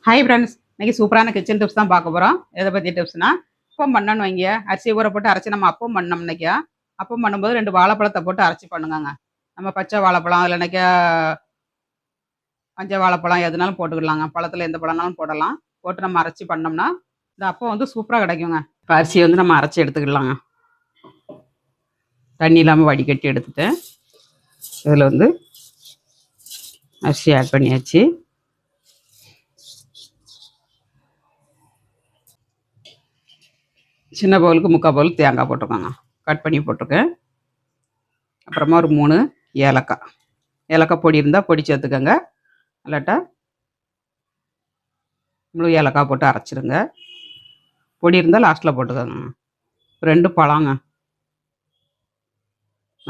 Hi friends, இன்னைக்கு சூப்பரான kitchen tips தான் பார்க்க போகிறோம். எதை பற்றி டிப்ஸ்னா, அப்பம் பண்ணணும்னு வைங்க, அரிசி ஊற போட்டு அரைச்சி நம்ம அப்பம் பண்ணோம். இன்னைக்கு அப்பம் பண்ணும்போது 2 வாழைப்பழத்தை போட்டு அரைச்சி பண்ணுங்கங்க. நம்ம பச்சை வாழைப்பழம் இல்லை இன்னைக்கு மஞ்சள் வாழைப்பழம் எதுனாலும் போட்டுக்கிடலாங்க. பழத்தில் எந்த பழம்னாலும் போடலாம். போட்டு நம்ம அரைச்சி பண்ணோம்னா இந்த அப்பம் வந்து சூப்பராக கிடைக்குங்க. இப்போ அரிசியை வந்து நம்ம அரைச்சி எடுத்துக்கிடலாங்க. தண்ணி இல்லாமல் வடிகட்டி எடுத்துட்டு இதில் வந்து அரிசி ஆட் பண்ணியாச்சு. சின்ன பவுலுக்கு 3/4 பவுல் தேங்காய் போட்டுக்கோங்க. கட் பண்ணி போட்டிருக்கேன். அப்புறமா ஒரு 3 ஏலக்காய் பொடி இருந்தால் பொடி சேர்த்துக்கோங்க. இல்லாட்டா முழு ஏலக்காய் போட்டு அரைச்சிருங்க. பொடி இருந்தால் லாஸ்ட்டில் போட்டுக்கோங்க. 2 பழங்க,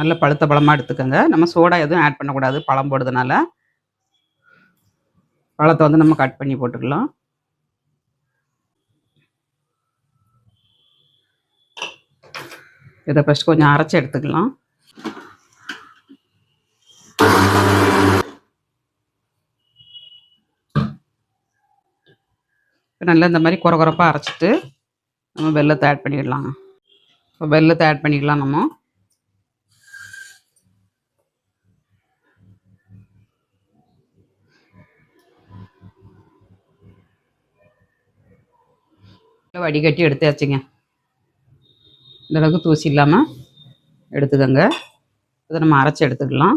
நல்ல பழுத்த பழமாக எடுத்துக்கோங்க. நம்ம சோடா எதுவும் ஆட் பண்ணக்கூடாது பழம் போடுறதுனால. பழத்தை வந்து நம்ம கட் பண்ணி போட்டுக்கலாம். இதை ஃபஸ்ட் கொஞ்சம் அரைச்சி எடுத்துக்கலாம். நல்லா இந்த மாதிரி குறப்பாக அரைச்சிட்டு நம்ம வெல்லத்தை ஆட் பண்ணிடலாங்க. இப்போ வெல்லத்தை ஆட் பண்ணிக்கலாம். நம்ம வடிகட்டி எடுத்தாச்சுங்க. இந்த அளவுக்கு தூசி இல்லாமல் எடுத்துக்கோங்க. இதை நம்ம அரைச்சி எடுத்துக்கலாம்.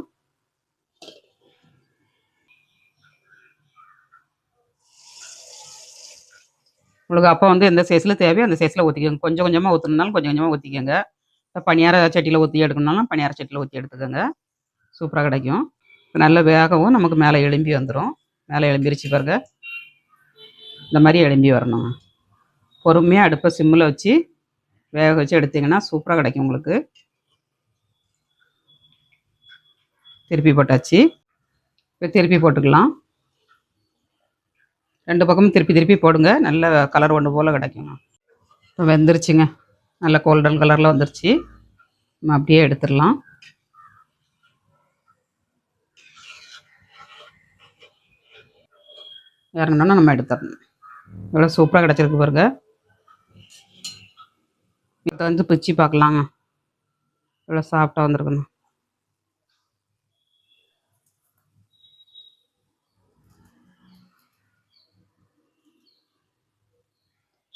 உங்களுக்கு அப்போ வந்து எந்த சைஸில் தேவையோ அந்த சைஸில் ஊற்றிக்கோங்க. கொஞ்சம் கொஞ்சமாக ஊற்றணுனாலும் கொஞ்சம் கொஞ்சமாக ஊற்றிக்கோங்க. பனியார சட்டியில் ஊற்றி எடுக்கணுனாலும் பனியார சட்டியில் ஊற்றி எடுத்துக்கோங்க. சூப்பராக கிடைக்கும். நல்ல வேகவும் நமக்கு மேலே எலும்பி வந்துடும். மேலே எலும்பிரிச்சு பாருங்க, இந்த மாதிரி எலும்பி வரணுங்க. பொறுமையாக அடுப்பை சிம்மில் வச்சு வேக வச்சு எடுத்திங்கன்னா சூப்பராக கிடைக்கும் உங்களுக்கு. திருப்பி போட்டாச்சு. இப்போ திருப்பி போட்டுக்கலாம். 2 பக்கமும் திருப்பி திருப்பி போடுங்க. நல்ல கலர் ஒன்று போல் கிடைக்குங்க. இப்போ வெந்துருச்சுங்க. நல்ல கோல்டன் கலரில் வந்துருச்சு. நம்ம அப்படியே எடுத்துடலாம். இறங்கணுன்னா நம்ம எடுத்துடணும். இவ்வளோ சூப்பராக கிடச்சிருக்கு பாருங்க. இதை வந்து பிச்சு பார்க்கலாங்க. இவ்வளோ சாஃப்டாக வந்துருக்குண்ணா.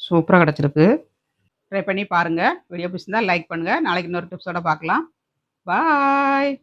சூப்பராக கிடச்சிருக்கு. ட்ரை பண்ணி பாருங்கள். வீடியோ பிடிச்சிருந்தால் லைக் பண்ணுங்கள். நாளைக்கு இன்னொரு டிப்ஸோடு பார்க்கலாம். பாய்.